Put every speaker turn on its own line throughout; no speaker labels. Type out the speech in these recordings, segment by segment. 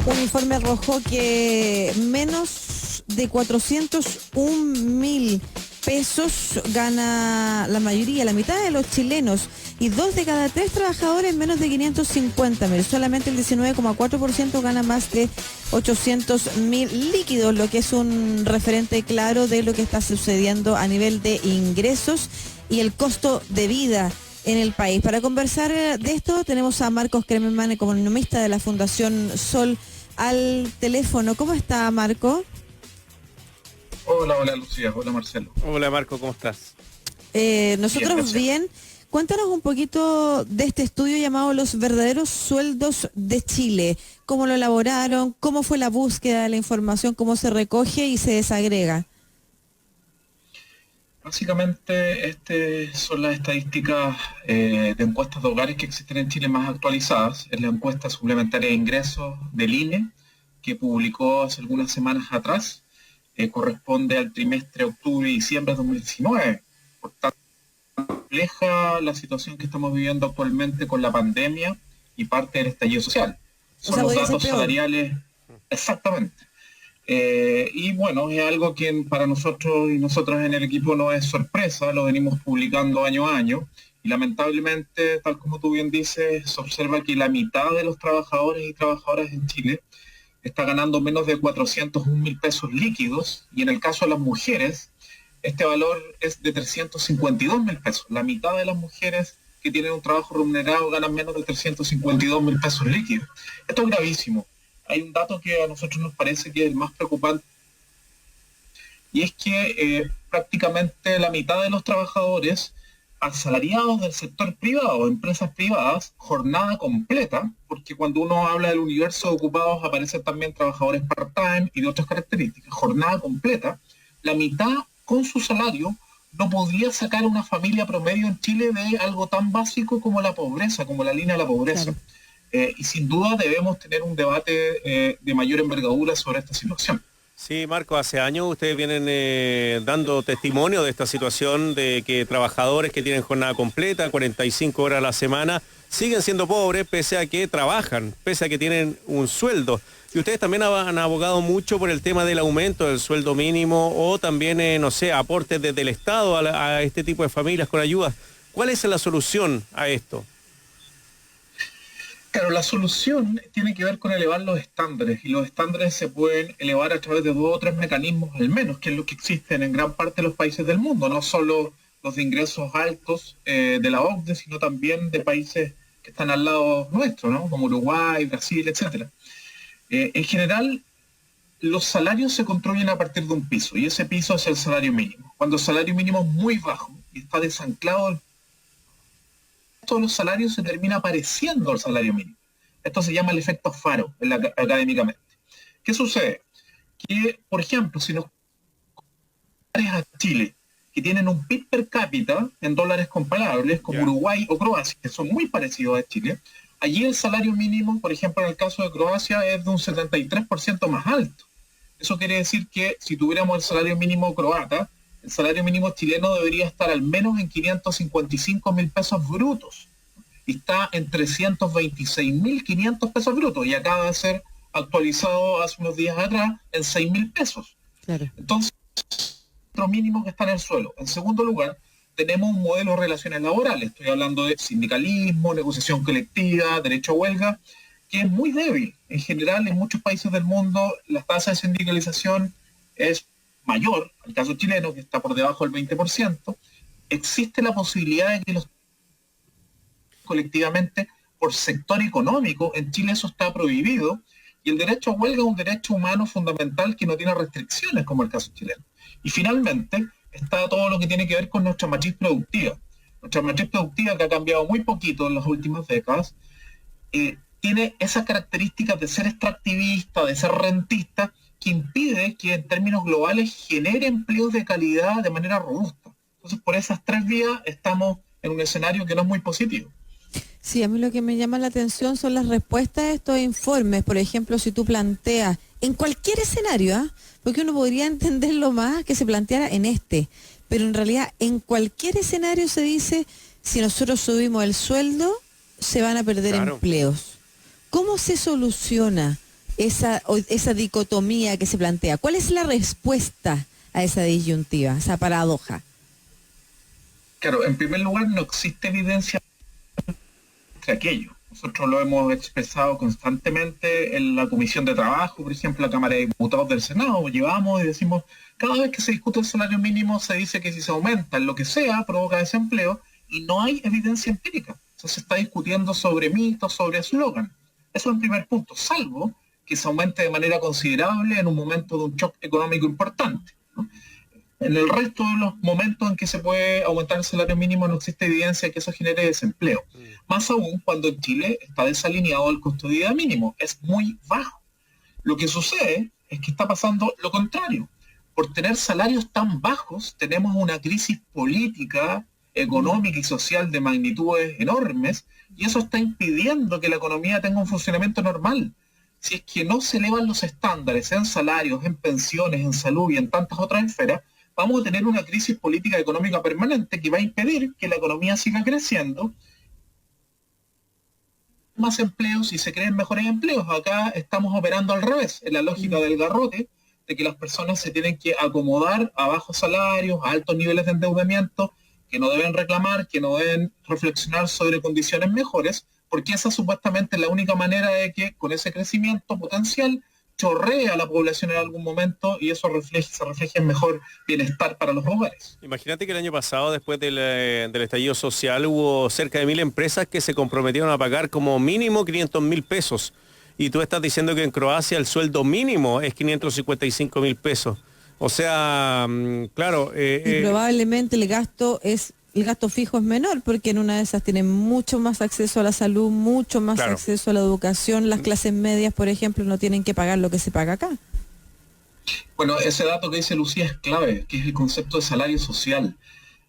Un informe arrojó que menos de 401.000 pesos gana la mayoría, la mitad de los chilenos, y 2 de cada 3 trabajadores menos de 550.000. Solamente el 19,4% gana más de 800.000 líquidos, lo que es un referente claro de lo que está sucediendo a nivel de ingresos y el costo de vida en el país. Para conversar de esto tenemos a Marcos Kremerman, economista de la Fundación Sol, al teléfono. ¿Cómo está, Marco?
Hola Lucía, hola Marcelo.
Hola Marco, ¿cómo estás?
Nosotros bien. Cuéntanos un poquito de este estudio llamado Los verdaderos sueldos de Chile. ¿Cómo lo elaboraron? ¿Cómo fue la búsqueda de la información? ¿Cómo se recoge y se desagrega?
Básicamente, son las estadísticas de encuestas de hogares que existen en Chile más actualizadas. Es la encuesta suplementaria de ingresos del INE, que publicó hace algunas semanas atrás. Corresponde al trimestre octubre y diciembre de 2019. Por tanto, refleja la situación que estamos viviendo actualmente con la pandemia y parte del estallido social. Son los datos salariales, exactamente. Y bueno, es algo que para nosotros y nosotras en el equipo no es sorpresa, lo venimos publicando año a año, y lamentablemente, tal como tú bien dices, se observa que la mitad de los trabajadores y trabajadoras en Chile está ganando menos de 401.000 pesos líquidos, y en el caso de las mujeres, este valor es de 352.000 pesos. La mitad de las mujeres que tienen un trabajo remunerado ganan menos de 352.000 pesos líquidos. Esto es gravísimo. Hay un dato que a nosotros nos parece que es el más preocupante, y es que prácticamente la mitad de los trabajadores asalariados del sector privado, empresas privadas, jornada completa, porque cuando uno habla del universo de ocupados aparecen también trabajadores part-time y de otras características, jornada completa, la mitad con su salario no podría sacar a una familia promedio en Chile de algo tan básico como la pobreza, como la línea de la pobreza. Claro. Y sin duda debemos tener un debate de mayor envergadura sobre esta situación.
Sí, Marco, hace años ustedes vienen dando testimonio de esta situación de que trabajadores que tienen jornada completa, 45 horas a la semana, siguen siendo pobres pese a que trabajan, pese a que tienen un sueldo. Y ustedes también han abogado mucho por el tema del aumento del sueldo mínimo o también, aportes desde el Estado a este tipo de familias con ayudas. ¿Cuál es la solución a esto?
Claro, la solución tiene que ver con elevar los estándares, y los estándares se pueden elevar a través de 2 o 3 mecanismos al menos, que es lo que existen en gran parte de los países del mundo, no solo los de ingresos altos de la OCDE, sino también de países que están al lado nuestro, ¿no? Como Uruguay, Brasil, etc. En general, los salarios se construyen a partir de un piso, y ese piso es el salario mínimo. Cuando el salario mínimo es muy bajo y está desanclado, todos los salarios se termina pareciendo al salario mínimo. Esto se llama el efecto Faro académicamente. ¿Qué sucede? Que, por ejemplo, si nos comparas a Chile, que tienen un PIB per cápita en dólares comparables, como Uruguay o Croacia, que son muy parecidos a Chile, allí el salario mínimo, por ejemplo, en el caso de Croacia, es de un 73% más alto. Eso quiere decir que si tuviéramos el salario mínimo croata, el salario mínimo chileno debería estar al menos en 555.000 pesos brutos. Y está en 326.500 pesos brutos. Y acaba de ser actualizado hace unos días atrás en 6.000 pesos. Claro. Entonces, los mínimos que están en el suelo. En segundo lugar, tenemos un modelo de relaciones laborales. Estoy hablando de sindicalismo, negociación colectiva, derecho a huelga, que es muy débil. En general, en muchos países del mundo, la tasa de sindicalización es mayor, el caso chileno, que está por debajo del 20%, existe la posibilidad de que los colectivamente por sector económico, en Chile eso está prohibido, y el derecho a huelga es un derecho humano fundamental que no tiene restricciones, como el caso chileno. Y finalmente está todo lo que tiene que ver con nuestra matriz productiva. Nuestra matriz productiva, que ha cambiado muy poquito en las últimas décadas, tiene esas características de ser extractivista, de ser rentista, que impide que en términos globales genere empleos de calidad de manera robusta. Entonces, por esas 3 vías estamos en un escenario que no es muy positivo.
Sí, a mí lo que me llama la atención son las respuestas a estos informes. Por ejemplo, si tú planteas en cualquier escenario, porque uno podría entenderlo más que se planteara en este, pero en realidad en cualquier escenario se dice, si nosotros subimos el sueldo, se van a perder empleos. ¿Cómo se soluciona? esa dicotomía que se plantea? ¿Cuál es la respuesta a esa disyuntiva, esa paradoja?
Claro, en primer lugar, no existe evidencia de aquello. Nosotros lo hemos expresado constantemente en la Comisión de Trabajo, por ejemplo, la Cámara de Diputados del Senado. Llevamos y decimos, cada vez que se discute el salario mínimo se dice que si se aumenta en lo que sea, provoca desempleo, y no hay evidencia empírica. Se está discutiendo sobre mitos, sobre eslogan. Eso es el primer punto, salvo que se aumente de manera considerable en un momento de un shock económico importante, ¿no? En el resto de los momentos en que se puede aumentar el salario mínimo no existe evidencia de que eso genere desempleo. Más aún cuando en Chile está desalineado el costo de vida mínimo, es muy bajo. Lo que sucede es que está pasando lo contrario. Por tener salarios tan bajos, tenemos una crisis política, económica y social de magnitudes enormes, y eso está impidiendo que la economía tenga un funcionamiento normal. Si es que no se elevan los estándares en salarios, en pensiones, en salud y en tantas otras esferas, vamos a tener una crisis política y económica permanente que va a impedir que la economía siga creciendo, más empleos y se creen mejores empleos. Acá estamos operando al revés, en la lógica del garrote, de que las personas se tienen que acomodar a bajos salarios, a altos niveles de endeudamiento, que no deben reclamar, que no deben reflexionar sobre condiciones mejores, porque esa supuestamente es la única manera de que con ese crecimiento potencial chorrea a la población en algún momento y eso se refleja en mejor bienestar para los hogares.
Imagínate que el año pasado, después del estallido social, hubo cerca de 1.000 empresas que se comprometieron a pagar como mínimo 500.000 pesos. Y tú estás diciendo que en Croacia el sueldo mínimo es 555.000 pesos. O sea, claro...
y probablemente el gasto fijo es menor, porque en una de esas tienen mucho más acceso a la salud, mucho más acceso a la educación. Las clases medias, por ejemplo, no tienen que pagar lo que se paga acá.
Bueno, ese dato que dice Lucía es clave, que es el concepto de salario social.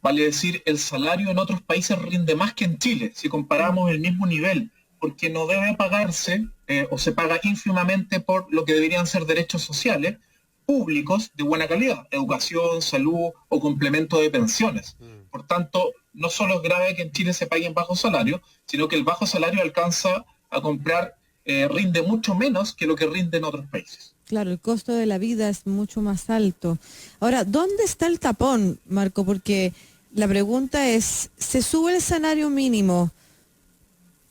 Vale decir, el salario en otros países rinde más que en Chile, si comparamos el mismo nivel, porque no debe pagarse o se paga ínfimamente por lo que deberían ser derechos sociales públicos de buena calidad, educación, salud o complemento de pensiones. Por tanto, no solo es grave que en Chile se paguen bajos salarios, sino que el bajo salario alcanza a comprar, rinde mucho menos que lo que rinde en otros países.
Claro, el costo de la vida es mucho más alto. Ahora, ¿dónde está el tapón, Marco? Porque la pregunta es, ¿se sube el salario mínimo?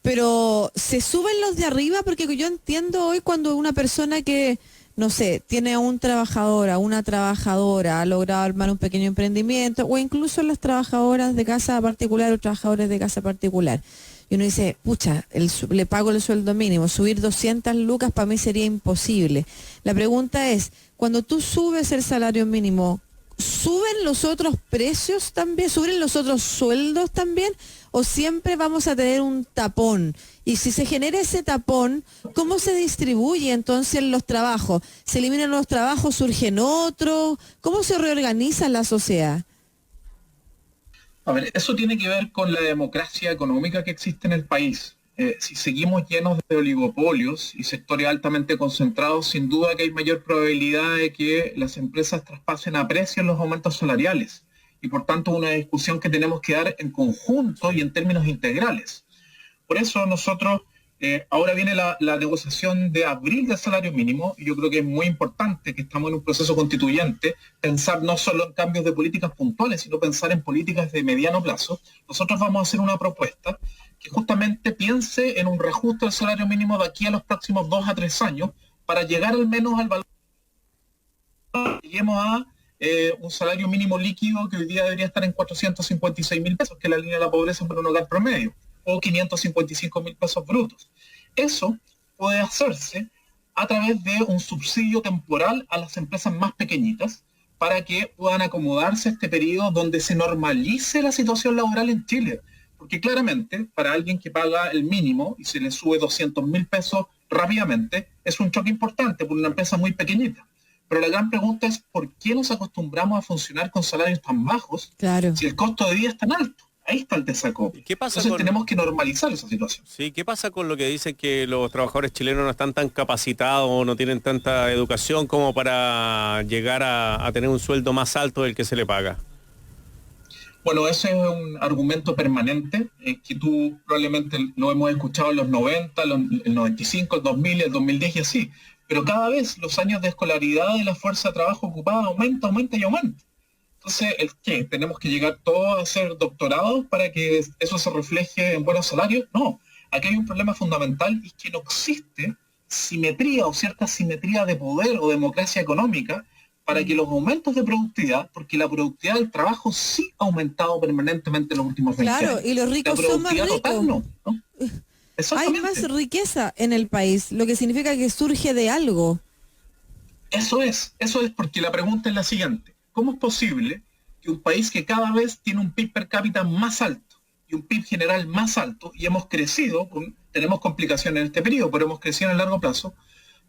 Pero ¿se suben los de arriba? Porque yo entiendo hoy cuando una persona que, no sé, tiene a un trabajador, a una trabajadora, ha logrado armar un pequeño emprendimiento, o incluso las trabajadoras de casa particular o trabajadores de casa particular. Y uno dice, pucha, le pago el sueldo mínimo, subir 200 lucas para mí sería imposible. La pregunta es, cuando tú subes el salario mínimo, ¿suben los otros precios también? ¿Suben los otros sueldos también? ¿O siempre vamos a tener un tapón? Y si se genera ese tapón, ¿cómo se distribuye entonces los trabajos? ¿Se eliminan los trabajos, surgen otros? ¿Cómo se reorganiza la sociedad?
A ver, eso tiene que ver con la democracia económica que existe en el país. Si seguimos llenos de oligopolios y sectores altamente concentrados, sin duda que hay mayor probabilidad de que las empresas traspasen a precios los aumentos salariales. Y por tanto una discusión que tenemos que dar en conjunto y en términos integrales. Por eso nosotros, ahora viene la negociación de abril del salario mínimo, y yo creo que es muy importante que estamos en un proceso constituyente, pensar no solo en cambios de políticas puntuales, sino pensar en políticas de mediano plazo. Nosotros vamos a hacer una propuesta que justamente piense en un reajuste del salario mínimo de aquí a los próximos 2 a 3 años, para llegar al menos al valor. Lleguemos a un salario mínimo líquido que hoy día debería estar en 456.000 pesos, que es la línea de la pobreza para un hogar promedio, o 555.000 pesos brutos. Eso puede hacerse a través de un subsidio temporal a las empresas más pequeñitas para que puedan acomodarse a este periodo donde se normalice la situación laboral en Chile. Porque claramente, para alguien que paga el mínimo y se le sube 200.000 pesos rápidamente, es un choque importante por una empresa muy pequeñita. Pero la gran pregunta es, ¿por qué nos acostumbramos a funcionar con salarios tan bajos si el costo de vida es tan alto? Ahí está el desacople. Entonces tenemos que normalizar esa situación.
Sí, ¿qué pasa con lo que dicen que los trabajadores chilenos no están tan capacitados o no tienen tanta educación como para llegar a tener un sueldo más alto del que se le paga?
Bueno, ese es un argumento permanente, que tú probablemente lo hemos escuchado en los 90, el 95, el 2000, el 2010 y así. pero cada vez los años de escolaridad de la fuerza de trabajo ocupada aumenta y aumenta. Entonces, ¿qué? ¿Tenemos que llegar todos a hacer doctorados para que eso se refleje en buenos salarios? No, aquí hay un problema fundamental y es que no existe simetría o cierta simetría de poder o democracia económica para que los aumentos de productividad, porque la productividad del trabajo sí ha aumentado permanentemente en los últimos 20 años.
Claro, y los ricos son más ricos.
Total, no.
Hay más riqueza en el país, lo que significa que surge de algo.
Eso es porque la pregunta es la siguiente. ¿Cómo es posible que un país que cada vez tiene un PIB per cápita más alto y un PIB general más alto, y hemos crecido, tenemos complicaciones en este periodo, pero hemos crecido en el largo plazo,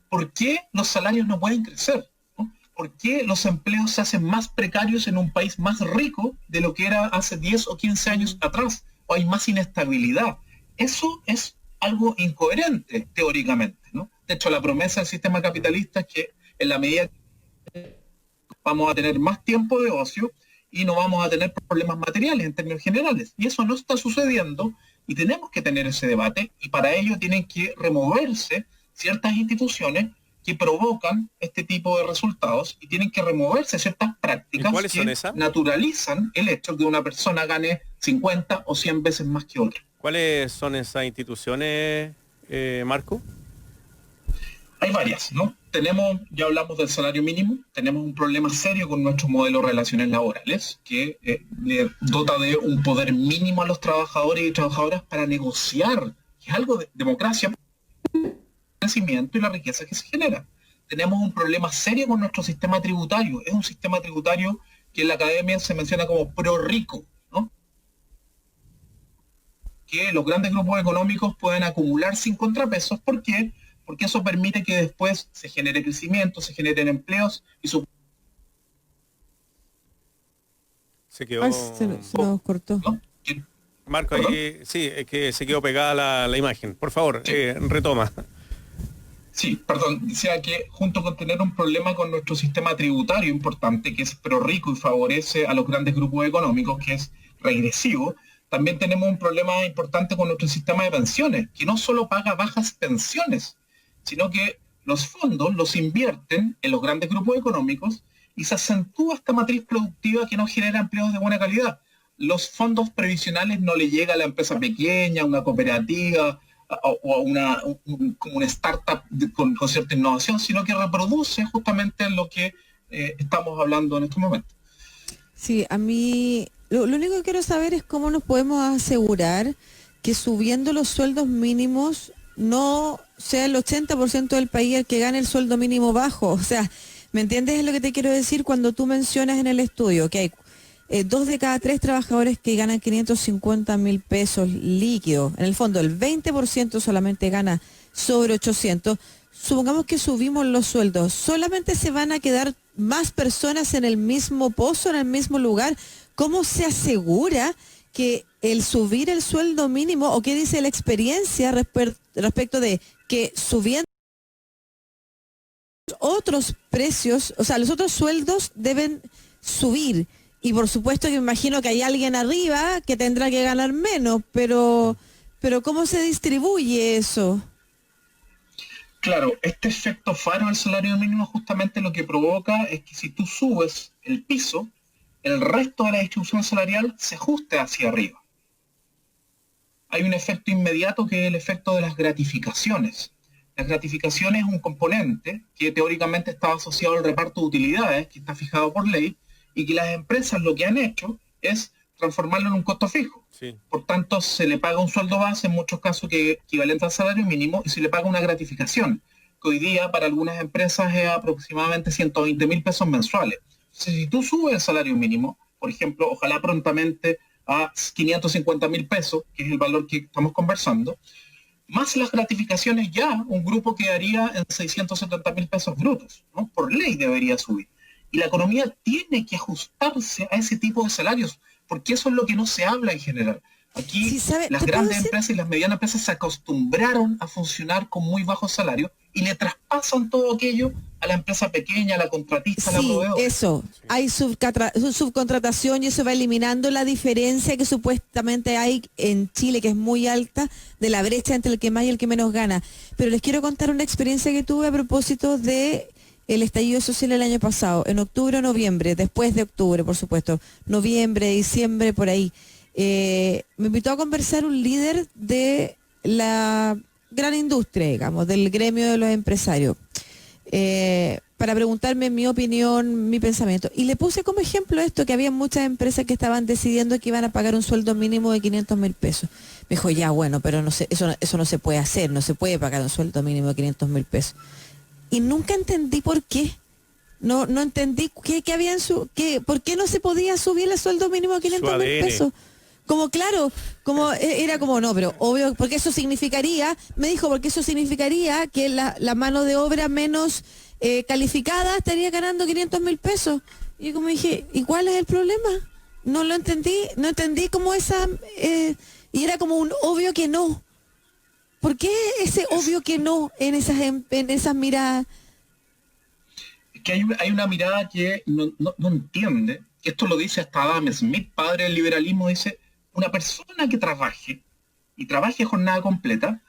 ¿por qué los salarios no pueden crecer? ¿No? ¿Por qué los empleos se hacen más precarios en un país más rico de lo que era hace 10 o 15 años atrás? ¿O hay más inestabilidad? Eso es algo incoherente teóricamente, ¿no? De hecho, la promesa del sistema capitalista es que en la medida que vamos a tener más tiempo de ocio y no vamos a tener problemas materiales en términos generales. Y eso no está sucediendo y tenemos que tener ese debate, y para ello tienen que removerse ciertas instituciones que provocan este tipo de resultados, y tienen que removerse ciertas prácticas que naturalizan el hecho de que una persona gane 50 o 100 veces más que otra.
¿Cuáles son esas instituciones, Marco?
Hay varias, ¿no? Ya hablamos del salario mínimo, tenemos un problema serio con nuestro modelo de relaciones laborales, que le dota de un poder mínimo a los trabajadores y trabajadoras para negociar, que es algo de democracia, el crecimiento y la riqueza que se genera. Tenemos un problema serio con nuestro sistema tributario, es un sistema tributario que en la academia se menciona como pro-rico, ¿no? Que los grandes grupos económicos pueden acumular sin contrapesos. ¿Por qué? Porque eso permite que después se genere crecimiento, se generen empleos y
se nos cortó.
¿No?
Marco, ahí, sí, es que se quedó pegada la imagen. Por favor, sí. Retoma.
Sí, perdón, decía que junto con tener un problema con nuestro sistema tributario importante, que es pro-rico y favorece a los grandes grupos económicos, que es regresivo, también tenemos un problema importante con nuestro sistema de pensiones, que no solo paga bajas pensiones, sino que los fondos los invierten en los grandes grupos económicos y se acentúa esta matriz productiva que no genera empleos de buena calidad. Los fondos previsionales no le llega a la empresa pequeña, a una cooperativa o a una startup con cierta innovación, sino que reproduce justamente lo que estamos hablando en estos momentos.
Sí, a mí lo único que quiero saber es cómo nos podemos asegurar que subiendo los sueldos mínimos no sea el 80% del país el que gane el sueldo mínimo bajo. O sea, ¿me entiendes? Es lo que te quiero decir cuando tú mencionas en el estudio que hay 2 de cada 3 trabajadores que ganan 550.000 pesos líquidos. En el fondo, el 20% solamente gana sobre 800. Supongamos que subimos los sueldos. ¿Solamente se van a quedar más personas en el mismo pozo, en el mismo lugar? ¿Cómo se asegura que el subir el sueldo mínimo, o qué dice la experiencia respecto de que subiendo otros precios, o sea, los otros sueldos deben subir? Y por supuesto que me imagino que hay alguien arriba que tendrá que ganar menos, pero ¿cómo se distribuye eso?
Claro, este efecto faro del salario mínimo justamente lo que provoca es que si tú subes el piso, el resto de la distribución salarial se ajuste hacia arriba. Hay un efecto inmediato que es el efecto de las gratificaciones. Las gratificaciones es un componente que teóricamente está asociado al reparto de utilidades, que está fijado por ley, y que las empresas lo que han hecho es transformarlo en un costo fijo.
Sí.
Por tanto, se le paga un sueldo base, en muchos casos que equivalente al salario mínimo, y se le paga una gratificación, que hoy día para algunas empresas es aproximadamente 120.000 pesos mensuales. Entonces, si tú subes el salario mínimo, por ejemplo, ojalá prontamente a 550.000 pesos, que es el valor que estamos conversando, más las gratificaciones, ya un grupo quedaría en 670.000 pesos brutos, ¿no? Por ley debería subir. Y la economía tiene que ajustarse a ese tipo de salarios, porque eso es lo que no se habla en general. Aquí las grandes empresas y las medianas empresas se acostumbraron a funcionar con muy bajos salarios y le traspasan todo aquello a la empresa pequeña, a la contratista, a la
Sí,
proveedora.
eso. Hay subcontratación y eso va eliminando la diferencia que supuestamente hay en Chile, que es muy alta, de la brecha entre el que más y el que menos gana. Pero les quiero contar una experiencia que tuve a propósito de el estallido social el año pasado, en octubre o noviembre, después de octubre, por supuesto, noviembre, diciembre, por ahí. Me invitó a conversar un líder de la gran industria, digamos, del gremio de los empresarios, para preguntarme mi opinión, mi pensamiento. Y le puse como ejemplo esto, que había muchas empresas que estaban decidiendo que iban a pagar un sueldo mínimo de 500.000 pesos. Me dijo, ya bueno, pero no sé, eso no se puede hacer, no se puede pagar un sueldo mínimo de 500.000 pesos. Y nunca entendí por qué. No entendí por qué no se podía subir el sueldo mínimo a 500.000 pesos. Como claro, era como no, pero obvio, porque eso significaría, me dijo, porque eso significaría que la mano de obra menos calificada estaría ganando 500.000 pesos. Y yo como dije, ¿y cuál es el problema? No lo entendí, no entendí como y era como un obvio que no. ¿Por qué ese obvio que no en esas miradas?
Es que hay una mirada que no entiende, que esto lo dice hasta Adam Smith, padre del liberalismo, dice, una persona que trabaje, y trabaje a jornada completa,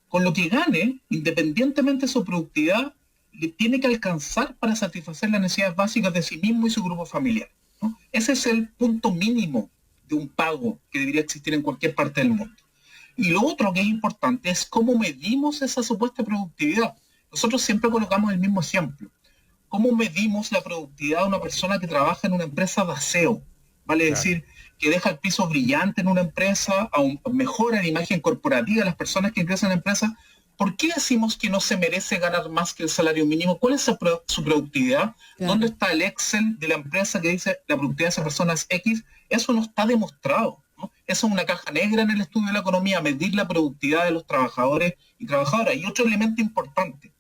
con lo que gane, independientemente de su productividad, le tiene que alcanzar para satisfacer las necesidades básicas de sí mismo y su grupo familiar, ¿no? Ese es el punto mínimo de un pago que debería existir en cualquier parte del mundo. Y lo otro que es importante es cómo medimos esa supuesta productividad. Nosotros siempre colocamos el mismo ejemplo. ¿Cómo medimos la productividad de una persona que trabaja en una empresa de aseo? Vale decir, que deja el piso brillante en una empresa, mejora la imagen corporativa de las personas que ingresan a la empresa. ¿Por qué decimos que no se merece ganar más que el salario mínimo? ¿Cuál es su productividad? Claro. ¿Dónde está el Excel de la empresa que dice la productividad de esa persona es X? Eso no está demostrado, ¿no? Eso es una caja negra en el estudio de la economía, medir la productividad de los trabajadores y trabajadoras. Y otro elemento importante,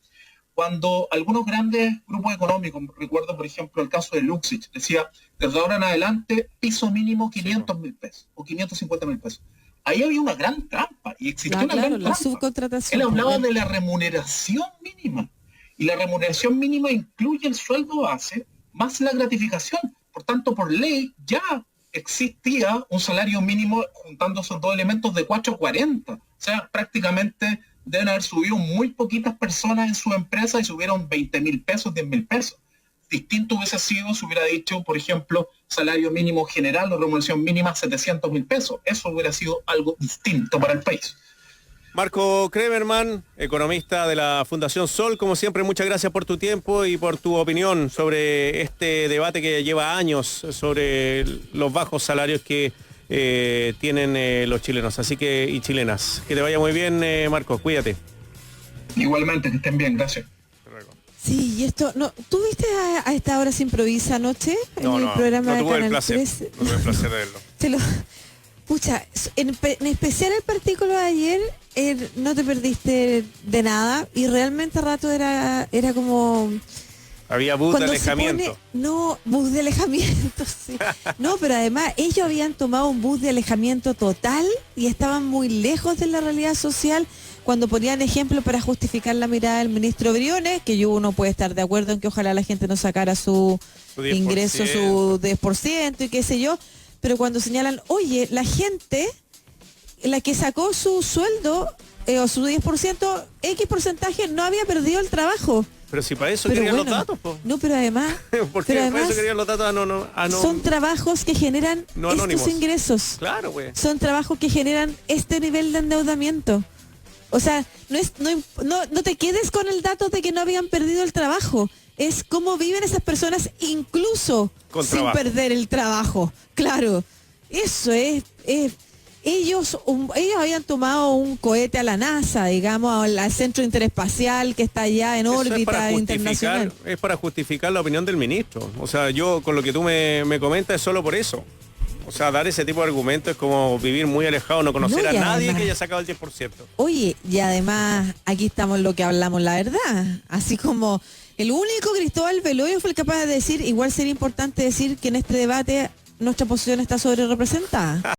cuando algunos grandes grupos económicos, recuerdo por ejemplo el caso de Luxich, decía, desde ahora en adelante, piso mínimo 500.000 pesos o 550.000 pesos. Ahí había una gran trampa y existió una gran trampa.
Subcontratación.
Él hablaba de la remuneración mínima. Y la remuneración mínima incluye el sueldo base más la gratificación. Por tanto, por ley ya existía un salario mínimo juntando esos dos elementos de 4.40. O sea, prácticamente deben haber subido muy poquitas personas en su empresa y subieron 20.000 pesos, 10.000 pesos. Distinto hubiese sido si hubiera dicho, por ejemplo, salario mínimo general o remuneración mínima 700.000 pesos. Eso hubiera sido algo distinto para el país.
Marco Kremerman, economista de la Fundación Sol, como siempre, muchas gracias por tu tiempo y por tu opinión sobre este debate que lleva años sobre los bajos salarios que tienen los chilenos, así que y chilenas. Que te vaya muy bien, Marco, cuídate.
Igualmente, que estén bien, gracias.
Sí, y esto, no, ¿tú viste a esta hora se improvisa anoche?
No,
en el programa
no tuve
de Canal
el placer,
3?
no tuve el placer de verlo.
Pucha, en especial el artículo de ayer, no te perdiste de nada y realmente a rato era como...
Había bus de alejamiento.
Bus de alejamiento, sí. No, pero además ellos habían tomado un bus de alejamiento total y estaban muy lejos de la realidad social cuando ponían ejemplos para justificar la mirada del ministro Briones, que uno puede estar de acuerdo en que ojalá la gente no sacara su ingreso, su 10% y qué sé yo, pero cuando señalan, oye, la gente, la que sacó su sueldo o su 10%, X porcentaje no había perdido el trabajo.
Pero si para eso querían los datos, po.
No, pero además...
Porque para eso querían los datos
son trabajos que generan estos ingresos.
Claro, güey.
Son trabajos que generan este nivel de endeudamiento. O sea, no te quedes con el dato de que no habían perdido el trabajo. Es cómo viven esas personas incluso sin perder el trabajo. Claro, eso es ellos habían tomado un cohete a la NASA, digamos, al centro interespacial que está allá en órbita internacional.
Es para justificar la opinión del ministro. O sea, yo con lo que tú me comentas es solo por eso. O sea, dar ese tipo de argumentos es como vivir muy alejado, no conocer a nadie además, que haya sacado el 10%.
Oye, y además aquí estamos lo que hablamos la verdad. Así como el único Cristóbal Beloyo fue el capaz de decir, igual sería importante decir que en este debate nuestra posición está sobre representada.